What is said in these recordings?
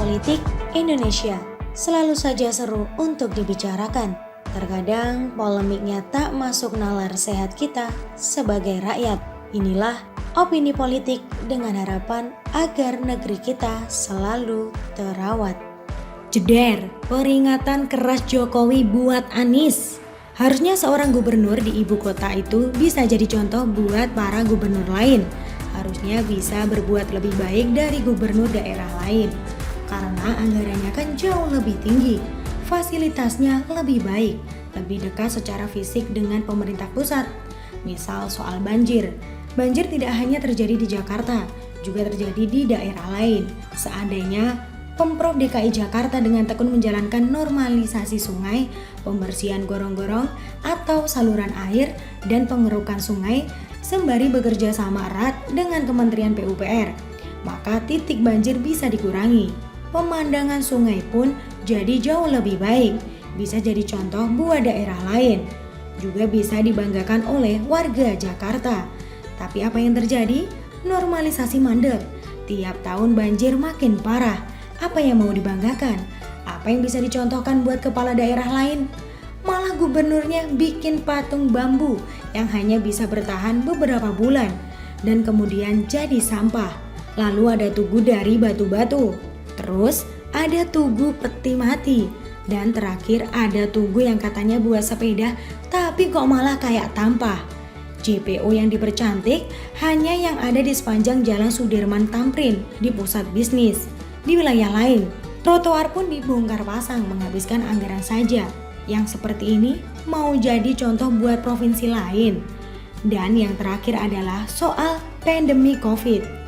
politik Indonesia selalu saja seru untuk dibicarakan. Terkadang polemiknya tak masuk nalar sehat kita sebagai rakyat. Inilah opini politik dengan harapan agar negeri kita selalu terawat. Jeder, peringatan keras Jokowi buat Anies. Harusnya seorang gubernur di ibu kota itu bisa jadi contoh buat para gubernur lain. Harusnya bisa berbuat lebih baik dari gubernur daerah lain. Karena anggarannya kan jauh lebih tinggi, fasilitasnya lebih baik, lebih dekat secara fisik dengan pemerintah pusat. Misal soal banjir. Banjir tidak hanya terjadi di Jakarta, juga terjadi di daerah lain. Seandainya Pemprov DKI Jakarta dengan tekun menjalankan normalisasi sungai, pembersihan gorong-gorong atau saluran air, dan pengerukan sungai, sembari bekerja sama erat dengan Kementerian PUPR, maka titik banjir bisa dikurangi. Pemandangan sungai pun jadi jauh lebih baik, bisa jadi contoh buat daerah lain. Juga bisa dibanggakan oleh warga Jakarta. Tapi apa yang terjadi? Normalisasi mandek. Tiap tahun banjir makin parah. Apa yang mau dibanggakan? Apa yang bisa dicontohkan buat kepala daerah lain? Malah gubernurnya bikin patung bambu yang hanya bisa bertahan beberapa bulan dan kemudian jadi sampah. Lalu ada tugu dari batu-batu. Terus ada tugu peti mati. Dan terakhir ada tugu yang katanya buat sepeda tapi kok malah kayak tampah. JPO yang dipercantik hanya yang ada di sepanjang Jalan Sudirman Tamrin di pusat bisnis. Di wilayah lain, trotoar pun dibongkar pasang menghabiskan anggaran saja. Yang seperti ini mau jadi contoh buat provinsi lain. Dan yang terakhir adalah soal pandemi COVID.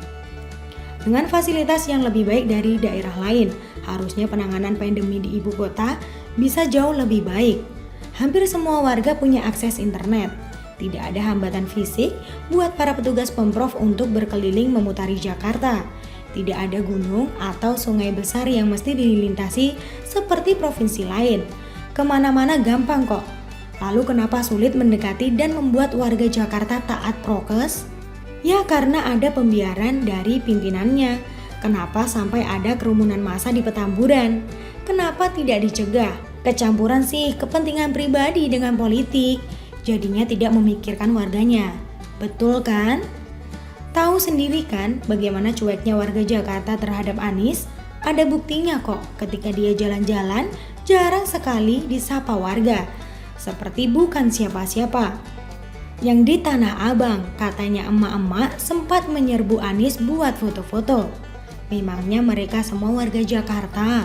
Dengan fasilitas yang lebih baik dari daerah lain, harusnya penanganan pandemi di ibu kota bisa jauh lebih baik. Hampir semua warga punya akses internet. Tidak ada hambatan fisik buat para petugas Pemprov untuk berkeliling memutari Jakarta. Tidak ada gunung atau sungai besar yang mesti dilintasi seperti provinsi lain. Kemana-mana gampang kok. Lalu kenapa sulit mendekati dan membuat warga Jakarta taat prokes? Ya karena ada pembiaran dari pimpinannya. Kenapa sampai ada kerumunan massa di Petamburan? Kenapa tidak dicegah? Kecampuran sih kepentingan pribadi dengan politik. Jadinya tidak memikirkan warganya. Betul kan? Tahu sendiri kan bagaimana cueknya warga Jakarta terhadap Anies? Ada buktinya kok ketika dia jalan-jalan jarang sekali disapa warga. Seperti bukan siapa-siapa. Yang di Tanah Abang katanya emak-emak sempat menyerbu Anies buat foto-foto. Memangnya mereka semua warga Jakarta?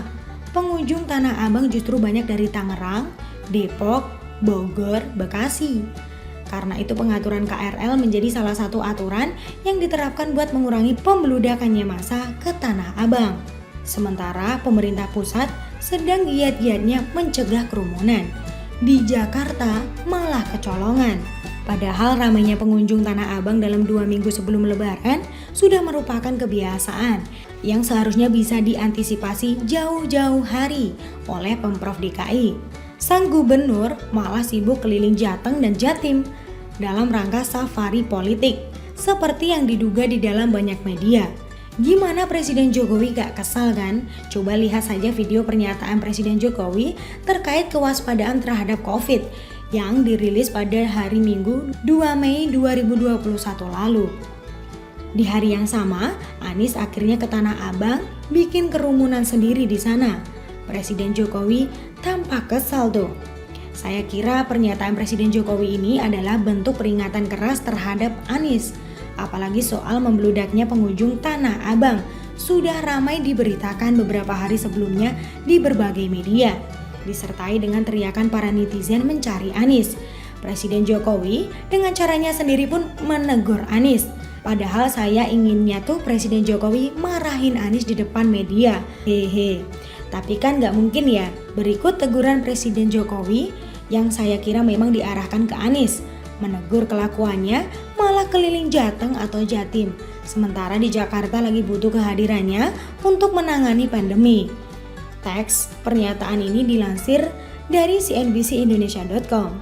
Pengunjung Tanah Abang justru banyak dari Tangerang, Depok, Bogor, Bekasi. Karena itu pengaturan KRL menjadi salah satu aturan yang diterapkan buat mengurangi pembeludakannya massa ke Tanah Abang. Sementara pemerintah pusat sedang giat-giatnya mencegah kerumunan. Di Jakarta malah kecolongan. Padahal ramainya pengunjung Tanah Abang dalam 2 minggu sebelum Lebaran sudah merupakan kebiasaan yang seharusnya bisa diantisipasi jauh-jauh hari oleh Pemprov DKI. Sang gubernur malah sibuk keliling Jateng dan Jatim dalam rangka safari politik, seperti yang diduga di dalam banyak media. Gimana Presiden Jokowi gak kesal kan? Coba lihat saja video pernyataan Presiden Jokowi terkait kewaspadaan terhadap COVID yang dirilis pada hari Minggu 2 Mei 2021 lalu. Di hari yang sama, Anies akhirnya ke Tanah Abang bikin kerumunan sendiri di sana. Presiden Jokowi tampak kesal tuh. Saya kira pernyataan Presiden Jokowi ini adalah bentuk peringatan keras terhadap Anies. Apalagi soal membeludaknya pengunjung Tanah Abang sudah ramai diberitakan beberapa hari sebelumnya di berbagai media. Disertai dengan teriakan para netizen mencari Anies. Presiden Jokowi dengan caranya sendiri pun menegur Anies. Padahal saya inginnya tuh Presiden Jokowi marahin Anies di depan media. Hehe. Tapi kan gak mungkin ya, berikut teguran Presiden Jokowi yang saya kira memang diarahkan ke Anies. Menegur kelakuannya malah keliling Jateng atau Jatim. Sementara di Jakarta lagi butuh kehadirannya untuk menangani pandemi. Teks pernyataan ini dilansir dari cnbcindonesia.com.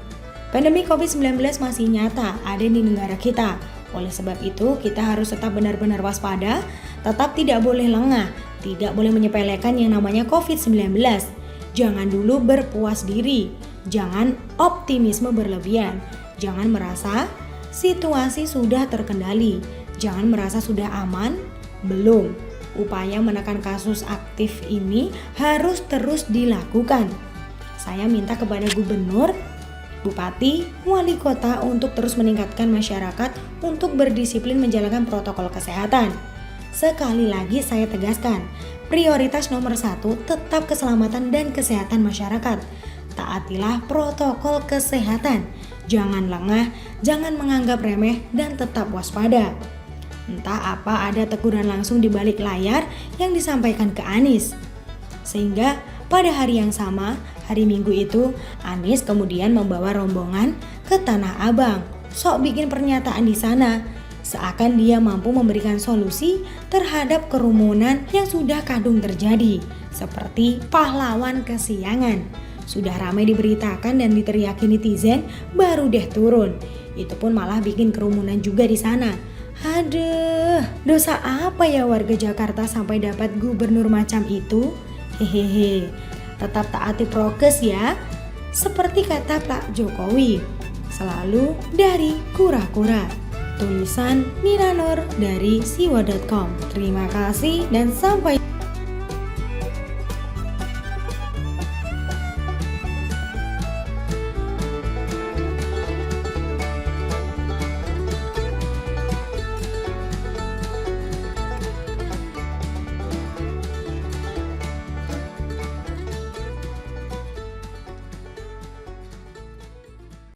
Pandemi COVID-19 masih nyata ada di negara kita. Oleh sebab itu, kita harus tetap benar-benar waspada, tetap tidak boleh lengah, tidak boleh menyepelekan yang namanya COVID-19. Jangan dulu berpuas diri, jangan optimisme berlebihan, jangan merasa situasi sudah terkendali, jangan merasa sudah aman, belum. Upaya menekan kasus aktif ini harus terus dilakukan. Saya minta kepada gubernur, bupati, wali kota untuk terus meningkatkan masyarakat untuk berdisiplin menjalankan protokol kesehatan. Sekali lagi saya tegaskan, prioritas nomor 1 tetap keselamatan dan kesehatan masyarakat. Taatilah protokol kesehatan, jangan lengah, jangan menganggap remeh, dan tetap waspada. Entah apa ada teguran langsung di balik layar yang disampaikan ke Anies. Sehingga pada hari yang sama, hari Minggu itu, Anies kemudian membawa rombongan ke Tanah Abang. Sok bikin pernyataan di sana, seakan dia mampu memberikan solusi terhadap kerumunan yang sudah kadung terjadi. Seperti pahlawan kesiangan. Sudah ramai diberitakan dan diteriaki netizen, baru deh turun. Itu pun malah bikin kerumunan juga di sana. Aduh, dosa apa ya warga Jakarta sampai dapat gubernur macam itu? Hehehe, tetap taati prokes ya. Seperti kata Pak Jokowi, selalu dari kura-kura. Tulisan Nina Nur dari siwa.com. Terima kasih dan sampai